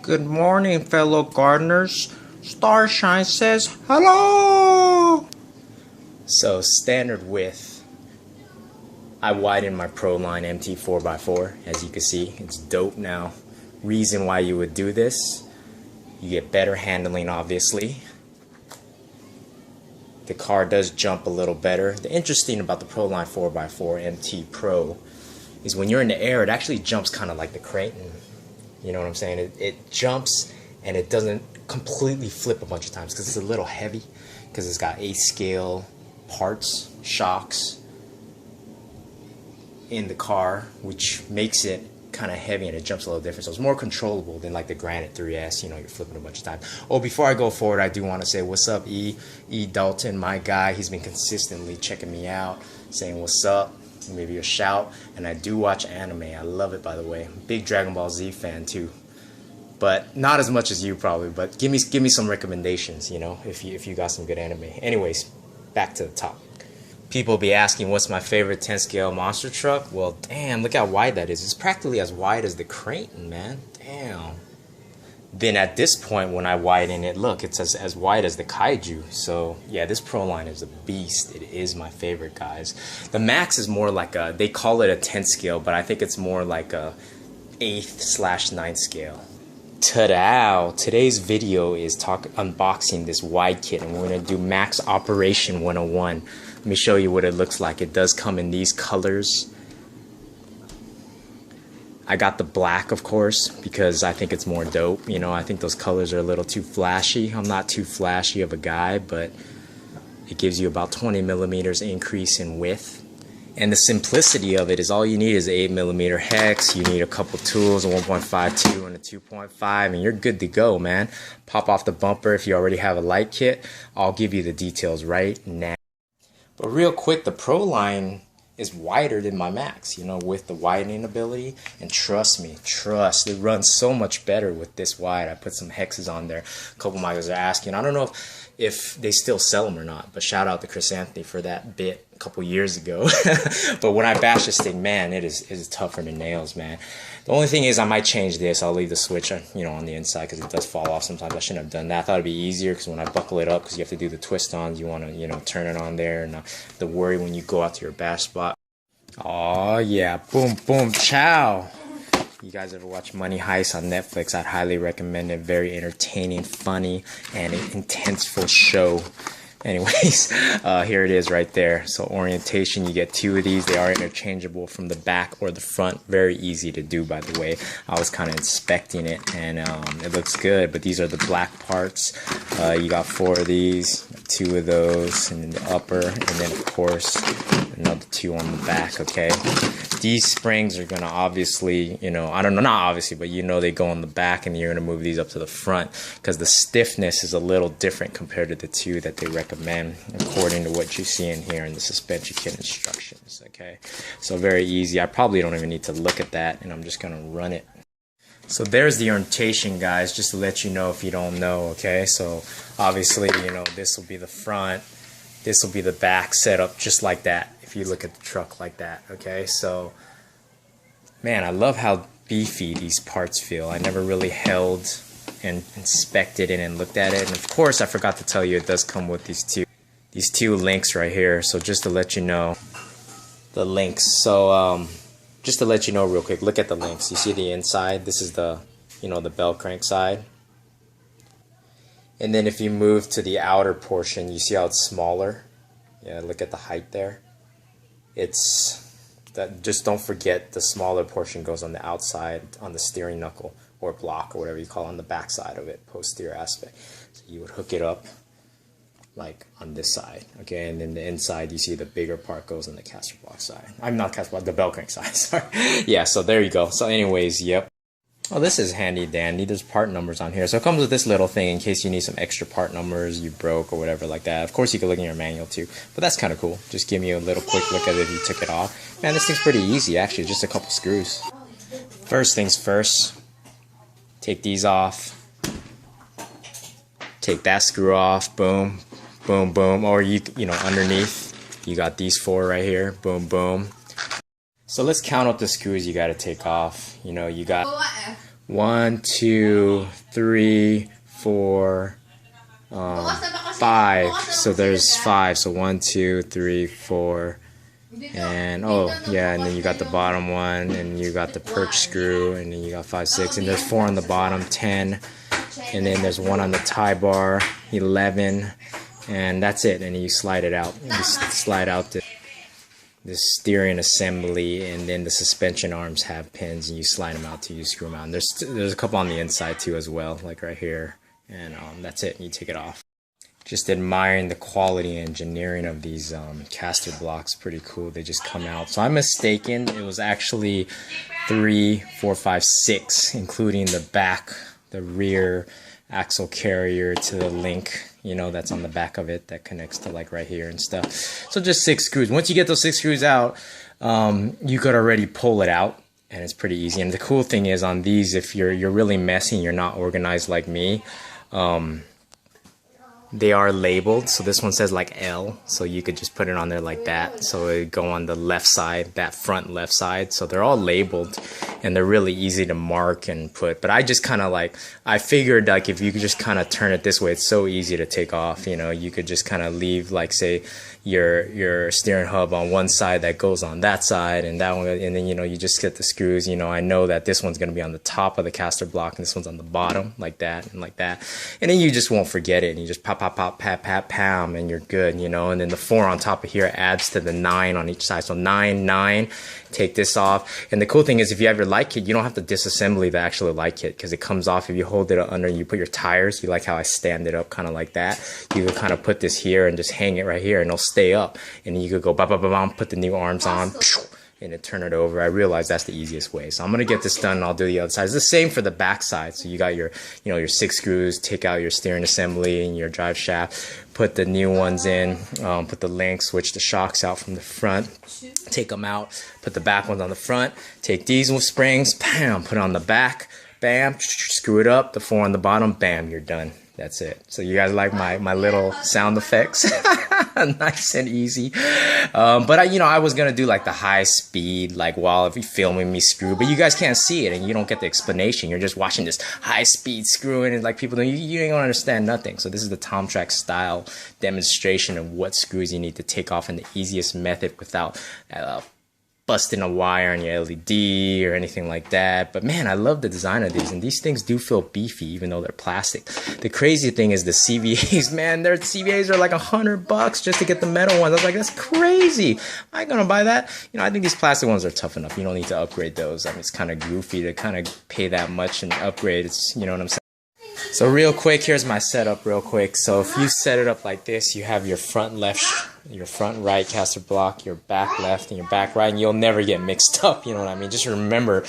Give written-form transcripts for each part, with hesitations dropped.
Good morning, fellow gardeners. Starshine says hello. So standard width, I widened my PROLINE MT 4x4. As you can see, it's dope now. Reason why you would do this, you get better handling, obviously. The car does jump a little better. The interesting about the PROLINE 4x4 MT Pro is when you're in the air, it actually jumps kind of like the Kraton. You know what I'm saying? It jumps and it doesn't completely flip a bunch of times because it's a little heavy, because it's got 8 scale parts, shocks in the car, which makes it kind of heavy and it jumps a little different. So it's more controllable than like the Granite 3S, you know, you're flipping a bunch of times. Oh, before I go forward, I do want to say what's up, E Dalton, my guy. He's been consistently checking me out, saying what's up. Maybe a shout. And I do watch anime. I love it, by the way. Big Dragon Ball Z fan too, but not as much as you probably. But give me some recommendations, you know, if you got some good anime. Anyways, back to the top. People be asking what's my favorite 10 scale monster truck. Well, damn, look how wide that is. It's practically as wide as the Kraton, man. Damn. Then at this point, when I widen it, look, it's as wide as the Kaiju. So yeah, this PROLINE is a beast. It is my favorite, guys. The Max is more like a, they call it a 10 scale, but I think it's more like a 8/9 scale. Ta-da! Today's video is unboxing this wide kit, and we're gonna do Max Operation 101. Let me show you what it looks like. It does come in these colors. I got the black, of course, because I think it's more dope. You know, I think those colors are a little too flashy. I'm not too flashy of a guy, but it gives you about 20 millimeters increase in width. And the simplicity of it is all you need is an 8mm hex. You need a couple tools, a 1.52 and a 2.5, and you're good to go, man. Pop off the bumper if you already have a light kit. I'll give you the details right now. But real quick, the PROLINE is wider than my Max, you know, with the widening ability. And trust me, it runs so much better with this wide. I put some hexes on there. A couple of my guys are asking. I don't know if they still sell them or not, but shout out to Chris Anthony for that bit a couple years ago. But when I bash this thing, man, it is tougher than nails, man. The only thing is I might change this. I'll leave the switch, you know, on the inside because it does fall off sometimes. I shouldn't have done that. I thought it'd be easier because when I buckle it up, because you have to do the twist ons, you want to, you know, turn it on there and the worry when you go out to your bash spot. Oh yeah, boom, boom, chow. You guys ever watch Money Heist on Netflix? I'd highly recommend it. Very entertaining, funny, and intenseful show. Anyways, here it is right there. So orientation, you get 2 of these. They are interchangeable from the back or the front. Very easy to do, by the way. I was kind of inspecting it, and it looks good. But these are the black parts. You got 4 of these, 2 of those, and then the upper, and then of course another 2 on the back. Okay, these springs are gonna obviously, you know, I don't know, not obviously, but you know they go on the back, and you're gonna move these up to the front because the stiffness is a little different compared to the 2 that they recommend according to what you see in here in the suspension kit instructions. Okay, so very easy. I probably don't even need to look at that, and I'm just gonna run it. So there's the orientation, guys, just to let you know if you don't know. Okay, so obviously, you know, this will be the front, this will be the back, set up just like that if you look at the truck like that. Okay, so man, I love how beefy these parts feel. I never really held and inspected it and looked at it. And of course, I forgot to tell you, it does come with these two links right here. So just to let you know, the links. So just to let you know real quick, look at the links. You see the inside? This is the, you know, the bell crank side. And then if you move to the outer portion, you see how it's smaller? Yeah, look at the height there. It's that, just don't forget the smaller portion goes on the outside on the steering knuckle or block or whatever you call it, on the back side of it, posterior aspect. So you would hook it up like on this side, okay, and then the inside you see the bigger part goes on the caster block side. I'm not caster block, the bell crank side, sorry. Yeah, so there you go. So anyways, yep. Oh, this is handy dandy. There's part numbers on here. So it comes with this little thing in case you need some extra part numbers, you broke or whatever like that. Of course, you can look in your manual too, but that's kind of cool. Just give me a little quick look at it if you took it off. Man, this thing's pretty easy, actually, just a couple screws. First things first, take these off. Take that screw off, boom, boom, boom. Or you know, underneath, you got these 4 right here, boom, boom. So let's count up the screws you got to take off. You know, you got 1, 2, 3, 4, 5. So there's 5. So 1, 2, 3, 4, and oh yeah, and then you got the bottom one, and you got the perch screw, and then you got 5, 6, and there's 4 on the bottom, 10, and then there's 1 on the tie bar, 11, and that's it. And you slide it out. You slide out the steering assembly, and then the suspension arms have pins, and you slide them out till you screw them out. And there's a couple on the inside too as well, like right here, and that's it. And you take it off. Just admiring the quality and engineering of these caster blocks. Pretty cool. They just come out. So I'm mistaken. It was actually 3, 4, 5, 6, including the back, the rear axle carrier to the link, you know, that's on the back of it that connects to like right here and stuff. So just 6 screws. Once you get those 6 screws out, you could already pull it out, and it's pretty easy. And the cool thing is on these, if you're really messy and you're not organized like me, they are labeled. So this one says like L, so you could just put it on there like that. So it would go on the left side, that front left side. So they're all labeled, and they're really easy to mark and put. But I just kind of like, I figured like if you could just kind of turn it this way, it's so easy to take off. You know, you could just kind of leave like say your steering hub on one side that goes on that side, and that one, and then you know you just get the screws. You know, I know that this one's gonna be on the top of the caster block, and this one's on the bottom, like that and like that, and then you just won't forget it, and you just pop, pat, pat, pam, and you're good. You know, and then the 4 on top of here adds to the 9 on each side, so 9, 9. Take this off, and the cool thing is if you have your light kit, you don't have to disassemble the actual light kit because it comes off. If you hold it under and you put your tires, you like how I stand it up kind of like that, you could kind of put this here and just hang it right here, and it'll stay up, and you could go ba ba ba bam, put the new arms on, and then turn it over. I realize that's the easiest way, so I'm gonna get this done and I'll do the other side. It's the same for the back side. So you got your, you know, your 6 screws, take out your steering assembly and your drive shaft, put the new ones in, put the links, switch the shocks out from the front, take them out, put the back ones on the front, take these springs, bam, put it on the back, bam, screw it up, the 4 on the bottom, bam, you're done. That's it. So you guys like my little sound effects? Nice and easy. But I was gonna do like the high speed, like while if you filming me screw, but you guys can't see it and you don't get the explanation. You're just watching this high speed screwing, and like people don't, you ain't gonna understand nothing. So this is the Tom Traxxas style demonstration of what screws you need to take off in the easiest method without busting a wire on your LED or anything like that. But man, I love the design of these, and these things do feel beefy even though they're plastic. The crazy thing is the CVAs, man, their CVAs are like $100 just to get the metal ones. I was like, that's crazy. I ain't gonna buy that. You know, I think these plastic ones are tough enough. You don't need to upgrade those. I mean, it's kind of goofy to kind of pay that much and upgrade. It's, you know what I'm saying? So real quick, here's my setup real quick. So if you set it up like this, you have your front left, your front right caster block, your back left, and your back right, and you'll never get mixed up, you know what I mean? Just remember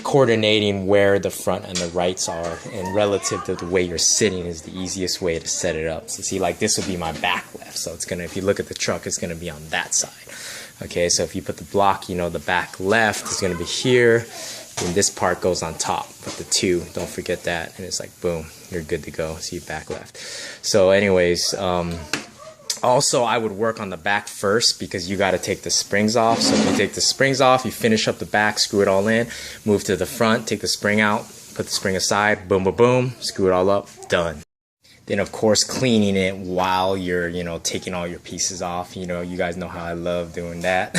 coordinating where the front and the rights are, and relative to the way you're sitting is the easiest way to set it up. So see, like this would be my back left, so it's gonna, if you look at the truck, it's gonna be on that side. Okay, so if you put the block, you know, the back left is gonna be here, and this part goes on top with the 2, don't forget that, and it's like boom, you're good to go. See, back left. So anyways, also I would work on the back first because you got to take the springs off. So if you take the springs off, you finish up the back, screw it all in, move to the front, take the spring out, put the spring aside, boom boom boom, screw it all up, done. Then of course cleaning it while you're, you know, taking all your pieces off. You know, you guys know how I love doing that.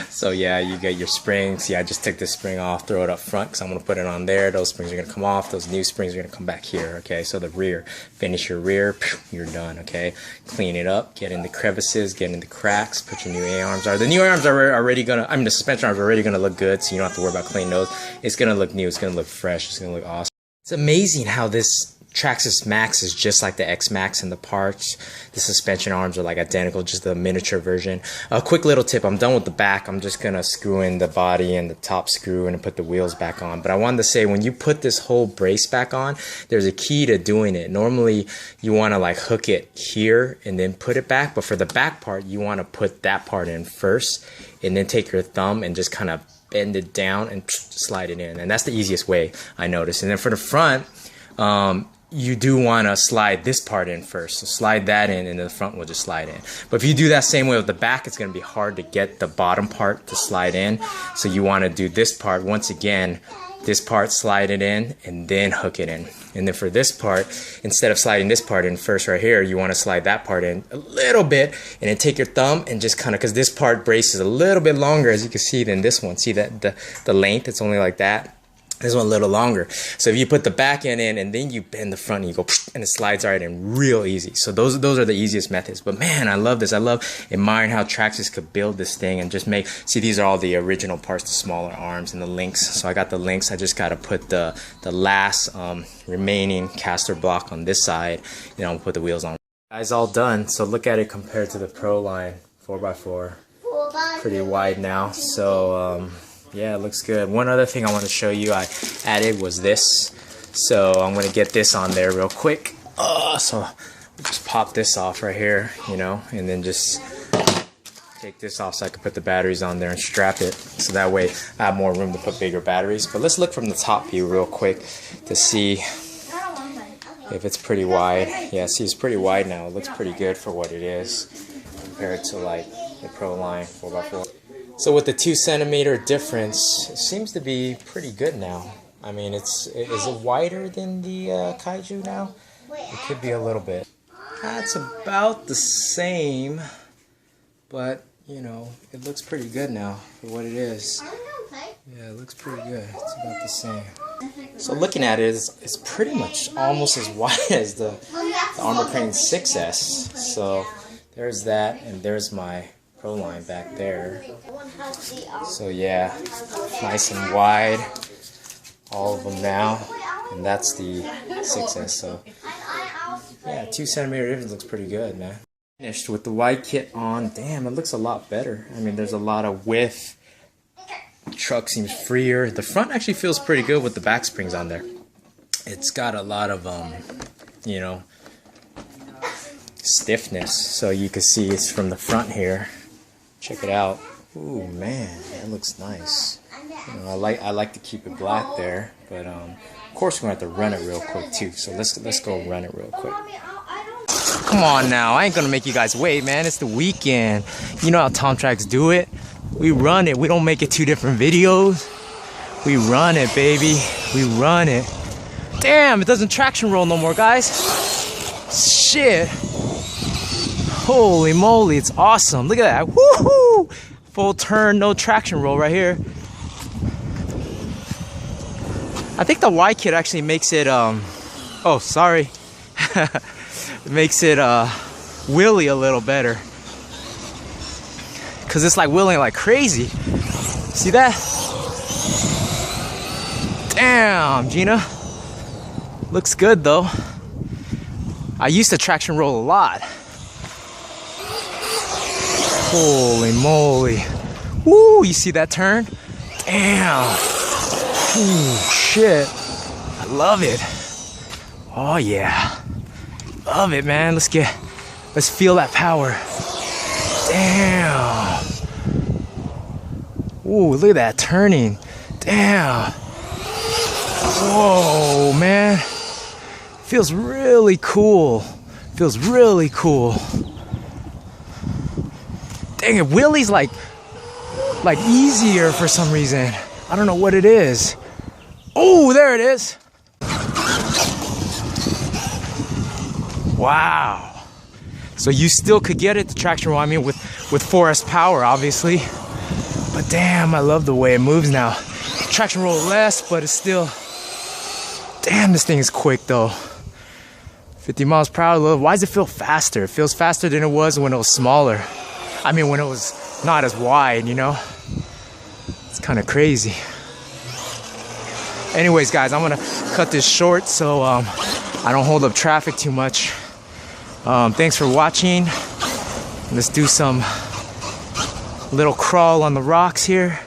So yeah, you get your springs. See, I just took this spring off, throw it up front because I'm going to put it on there. Those springs are going to come off. Those new springs are going to come back here. Okay, so the rear, finish your rear, you're done. Okay, clean it up, get in the crevices, get in the cracks, put your new A-arms. The new A-arms are already going to, I mean the suspension arms are already going to look good, so you don't have to worry about cleaning those. It's going to look new, it's going to look fresh, it's going to look awesome. It's amazing how this Traxxas Maxx is just like the X Max in the parts. The suspension arms are like identical, just the miniature version. A quick little tip, I'm done with the back. I'm just gonna screw in the body and the top screw and put the wheels back on. But I wanted to say, when you put this whole brace back on, there's a key to doing it. Normally you want to like hook it here and then put it back, but for the back part you want to put that part in first and then take your thumb and just kind of bend it down and slide it in. And that's the easiest way, I noticed. And then for the front, you do want to slide this part in first. So slide that in, and the front will just slide in. But if you do that same way with the back, it's going to be hard to get the bottom part to slide in. So you want to do this part once again, this part, slide it in, and then hook it in. And then for this part, instead of sliding this part in first right here, you want to slide that part in a little bit, and then take your thumb and just kind of, because this part braces a little bit longer, as you can see, than this one. See that the length, it's only like that. This one a little longer. So if you put the back end in and then you bend the front and you go and it slides right in real easy. So those are the easiest methods. But man, I love this. I love admiring how Traxxas could build this thing and just make, see, these are all the original parts, the smaller arms and the links. So I got the links. I just got to put the last remaining caster block on this side, and I'll put the wheels on. Guys, all done. So look at it compared to the PROLINE 4x4. Pretty wide now. So yeah, it looks good. One other thing I want to show you I added was this. So I'm going to get this on there real quick. So just pop this off right here, you know, and then just take this off so I can put the batteries on there and strap it. So that way I have more room to put bigger batteries. But let's look from the top view real quick to see if it's pretty wide. Yeah, see, it's pretty wide now. It looks pretty good for what it is compared to like the PROLINE 4x4. So with the 2 centimeter difference, it seems to be pretty good now. I mean, is it wider than the Kaiju now? It could be a little bit. It's about the same, but you know, it looks pretty good now for what it is. Yeah, it looks pretty good. It's about the same. So looking at it, it's pretty much almost as wide as the ARRMA Kraton 6S. So there's that, and there's my PROLINE back there. So yeah, nice and wide, all of them now, and that's the 6S. So yeah, 2 centimeter difference looks pretty good, man. Finished with the wide kit on. Damn, it looks a lot better. I mean, there's a lot of width. The truck seems freer. The front actually feels pretty good with the back springs on there. It's got a lot of you know, stiffness. So you can see it's from the front here. Check it out. Ooh, man, that looks nice. You know, I like to keep it black there, but of course we're gonna have to run it real quick too. So let's go run it real quick. Come on now, I ain't gonna make you guys wait, man. It's the weekend. You know how Tom Trax do it. We run it. We don't make it 2 different videos. We run it, baby. We run it. Damn, it doesn't traction roll no more, guys. Shit. Holy moly, it's awesome. Look at that. Woohoo! Full turn, no traction roll right here. I think the Y kit actually makes it oh, sorry. It makes it wheelie a little better. Cause it's like wheeling like crazy. See that? Damn, Gina. Looks good though. I used to traction roll a lot. Holy moly. Woo, you see that turn? Damn. Ooh, shit. I love it. Oh yeah. Love it, man. Let's feel that power. Damn. Ooh, look at that turning. Damn. Whoa, man. Feels really cool. Feels really cool. Dang it, wheelie's like easier for some reason. I don't know what it is. Oh, there it is. Wow. So you still could get it, the traction roll, I mean, with 4S power, obviously. But damn, I love the way it moves now. Traction roll less, but it's still... Damn, this thing is quick, though. 50 miles per hour. Why does it feel faster? It feels faster than it was when it was smaller. I mean, when it was not as wide, you know? It's kind of crazy. Anyways, guys, I'm gonna cut this short so I don't hold up traffic too much. Thanks for watching. Let's do some little crawl on the rocks here.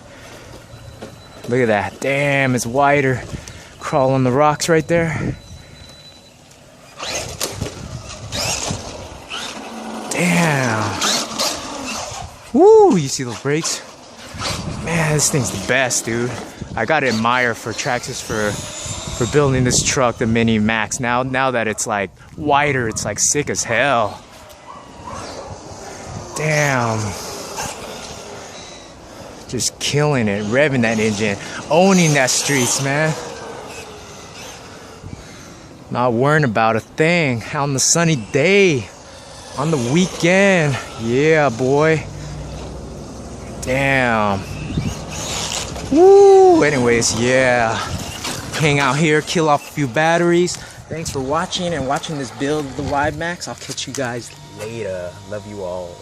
Look at that. Damn, it's wider. Crawl on the rocks right there. Damn. Woo, you see those brakes? Man, this thing's the best, dude. I gotta admire for Traxxas for building this truck, the Mini Max. Now that it's like wider, it's like sick as hell. Damn. Just killing it, revving that engine, owning that streets, man. Not worrying about a thing on the sunny day, on the weekend. Yeah, boy. Damn. Woo. Anyways, yeah. Hang out here, kill off a few batteries. Thanks for watching and watching this build of the Wide Max. I'll catch you guys later. Love you all.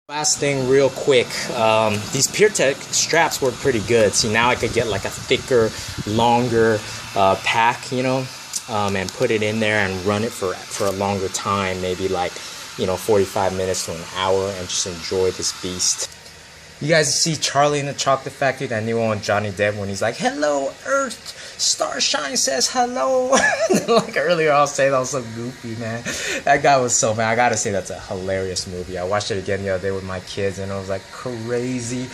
Last thing real quick, these PureTech straps work pretty good. See, now I could get like a thicker, longer pack, you know, and put it in there and run it for a longer time, maybe like, you know, 45 minutes to an hour, and just enjoy this beast. You guys see Charlie in the Chocolate Factory, that new one with Johnny Depp, when he's like, "Hello, Earth, Starshine says hello." Like earlier, I was saying that was so goofy, man. That guy was so, man, I gotta say that's a hilarious movie. I watched it again the other day with my kids, and it was like crazy.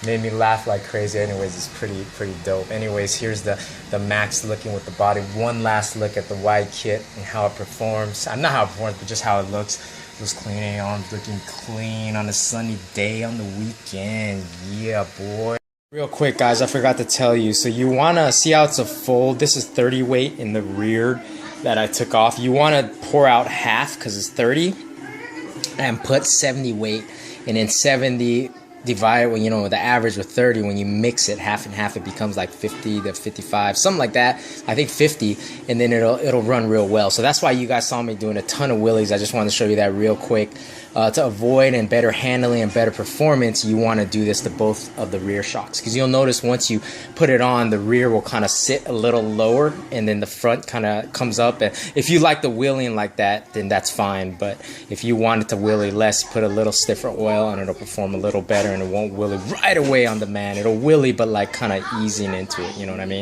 Made me laugh like crazy. Anyways, it's pretty dope. Anyways, here's the Max looking with the body. One last look at the wide kit and how it performs. Not how it performs, but just how it looks. Those cleaning arms looking clean on a sunny day on the weekend. Yeah, boy. Real quick, guys, I forgot to tell you. So you want to see how it's a fold. This is 30 weight in the rear that I took off. You want to pour out half because it's 30 and put 70 weight. And then 70 divided, well, you know, the average with 30, when you mix it half and half, it becomes like 50 to 55, something like that. I think 50, and then it'll run real well. So that's why you guys saw me doing a ton of wheelies. I just wanted to show you that real quick. To avoid and better handling and better performance, you want to do this to both of the rear shocks, because you'll notice once you put it on, the rear will kind of sit a little lower and then the front kind of comes up. And if you like the wheeling like that, then that's fine, but if you want it to wheelie less, put a little stiffer oil and it'll perform a little better, and it won't wheelie right away on the man. It'll wheelie, but like kind of easing into it, you know what I mean?